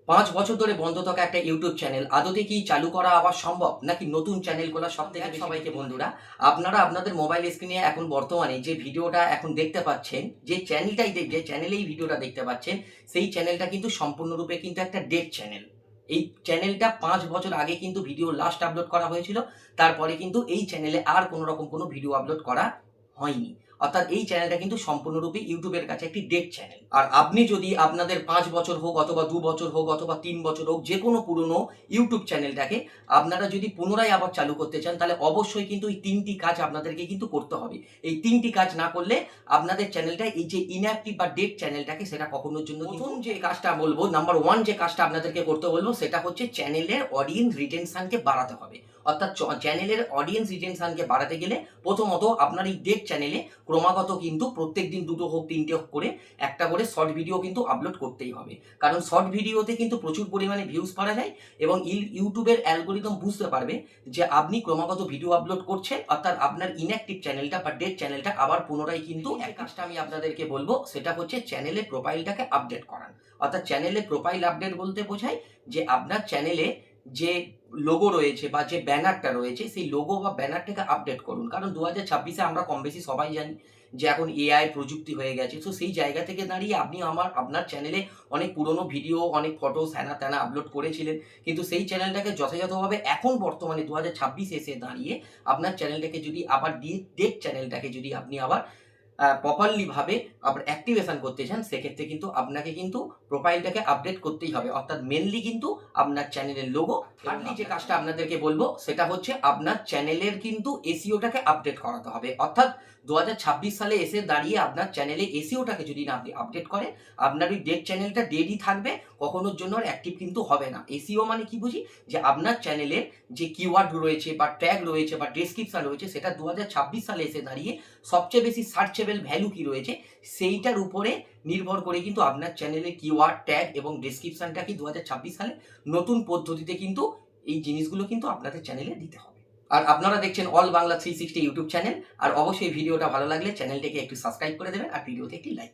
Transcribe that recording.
5 বছর ধরে বন্ধ থাকা একটা ইউটিউব চ্যানেল আদতে কি চালু করা আবার সম্ভব? নাকি নতুন চ্যানেল খোলা সবথেকে বেশি? সবাইকে বন্ধুরা, আপনারা আপনাদের মোবাইল স্ক্রিনে এখন বর্তমানে যে ভিডিওটা এখন দেখতে পাচ্ছেন, যে চ্যানেলেই ভিডিওটা দেখতে পাচ্ছেন, সেই চ্যানেলটা কিন্তু সম্পূর্ণরূপে কিন্তু একটা ডেড চ্যানেল। এই চ্যানেলটা 5 বছর আগে কিন্তু ভিডিও লাস্ট আপলোড করা হয়েছিল। তারপরে কিন্তু এই চ্যানেলে আর কোনো রকম কোনো ভিডিও আপলোড করা হয়নি। অর্থাৎ এই চ্যানেলটা কিন্তু সম্পূর্ণরূপে ইউটিউবের কাছে একটি ডেড চ্যানেল। আর আপনি যদি আপনাদের 5 বছর হোক অথবা 2 বছর হোক অথবা 3 বছর হোক, যে কোনো পুরনো ইউটিউব চ্যানেলটাকে আপনারা যদি পুনরায় আবার চালু করতে চান, তাহলে অবশ্যই কিন্তু এই 3টি কাজ আপনাদেরকে কিন্তু করতে হবে। এই 3টি কাজ না করলে আপনাদের চ্যানেলটা, এই যে ইনঅ্যাক্টিভ বা ডেড চ্যানেলটাকে, সেটা কখনোর জন্য প্রথম যে কাজটা বলবো, নাম্বার 1 যে কাজটা আপনাদেরকে করতে বলবো, সেটা হচ্ছে চ্যানেলের অডিয়েন্স রিটেনশনকে বাড়াতে হবে। অর্থাৎ চ্যানেলের অডিয়েন্স রিটেনশনকে বাড়াতে গেলে প্রথমত আপনার এই ডেড চ্যানেলে ক্রমাগত কিন্তু প্রত্যেকদিন 2টো হোক 3টে হোক করে একটা করে শর্ট ভিডিও কিন্তু আপলোড করতেই হবে। কারণ শর্ট ভিডিওতে কিন্তু প্রচুর পরিমাণে ভিউজ পাওয়া যায় এবং ইউটিউবের অ্যালগোরিদম বুঝতে পারবে যে আপনি ক্রমাগত ভিডিও আপলোড করছেন, অর্থাৎ আপনার ইনঅ্যাক্টিভ চ্যানেলটা বা ডেড চ্যানেলটা আবার পুনরায় কিন্তু এক কাজটা আমি আপনাদেরকে বলবো, সেটা হচ্ছে চ্যানেলের প্রোফাইলটাকে আপডেট করান। অর্থাৎ চ্যানেলের প্রোফাইল আপডেট বলতে বোঝায় যে আপনার চ্যানেলে যে লোগো রয়েছে বা যে ব্যানারটা রয়েছে, সেই লোগো বা ব্যানারটাকে আপডেট করুন। কারণ 2026-এ আমরা কম বেশি সবাই জানি যে এখন এআই প্রযুক্তি হয়ে গেছে। তো সেই জায়গা থেকে দাঁড়িয়ে আপনি আপনার চ্যানেলে অনেক পুরনো ভিডিও, অনেক ফটোস হ্যানা ত্যানা আপলোড করেছিলেন। কিন্তু সেই চ্যানেলটাকে যথাযথভাবে এখন বর্তমানে 2026 এসে দাঁড়িয়ে আপনার চ্যানেলটাকে যদি আবার ডেট চ্যানেলটাকে যদি আপনি আবার প্রপারলি ভাবে আবার অ্যাক্টিভেশন করতে চান, সেক্ষেত্রে কিন্তু আপনাকে কিন্তু প্রোফাইলটাকে আপডেট করতেই হবে। অর্থাৎ মেনলি কিন্তু আপনার চ্যানেলের লোগো। থার্ডলি যে কাজটা আপনাদেরকে বলবো, সেটা হচ্ছে আপনার চ্যানেলের কিন্তু এসইওটাকে আপডেট করাতে হবে। অর্থাৎ 2026 সালে এসে দাঁড়িয়ে আপনার চ্যানেলে এসইওটাকে যদি না আপনি আপডেট করেন, আপনার ওই ডেড চ্যানেলটা ডেডই থাকবে, কখনোর জন্য আর অ্যাক্টিভ কিন্তু হবে না। এসইও মানে কি বুঝি? যে আপনার চ্যানেলের যে কিওয়ার্ড রয়েছে বা ট্যাগ রয়েছে বা ডেসক্রিপশন রয়েছে, সেটা 2026 সালে এসে দাঁড়িয়ে সবচেয়ে বেশি সার্চেবল ভ্যালু কি রয়েছে, সেইটার উপরে নির্ভর করে কিন্তু আপনার চ্যানেলের কিওয়ার্ড ট্যাগ এবং ডেসক্রিপশনটা কি 2026 সালে নতুন পদ্ধতিতে কিন্তু এই জিনিসগুলো কিন্তু আপনাদের চ্যানেলে দিতে হবে। আর আপনারা দেখছেন অল বাংলা 360 ইউটিউব চ্যানেল। আর অবশ্যই ভিডিওটা ভালো লাগলে চ্যানেলটিকে একটু সাবস্ক্রাইব করে দেবেন আর ভিডিওতে একটি লাইক।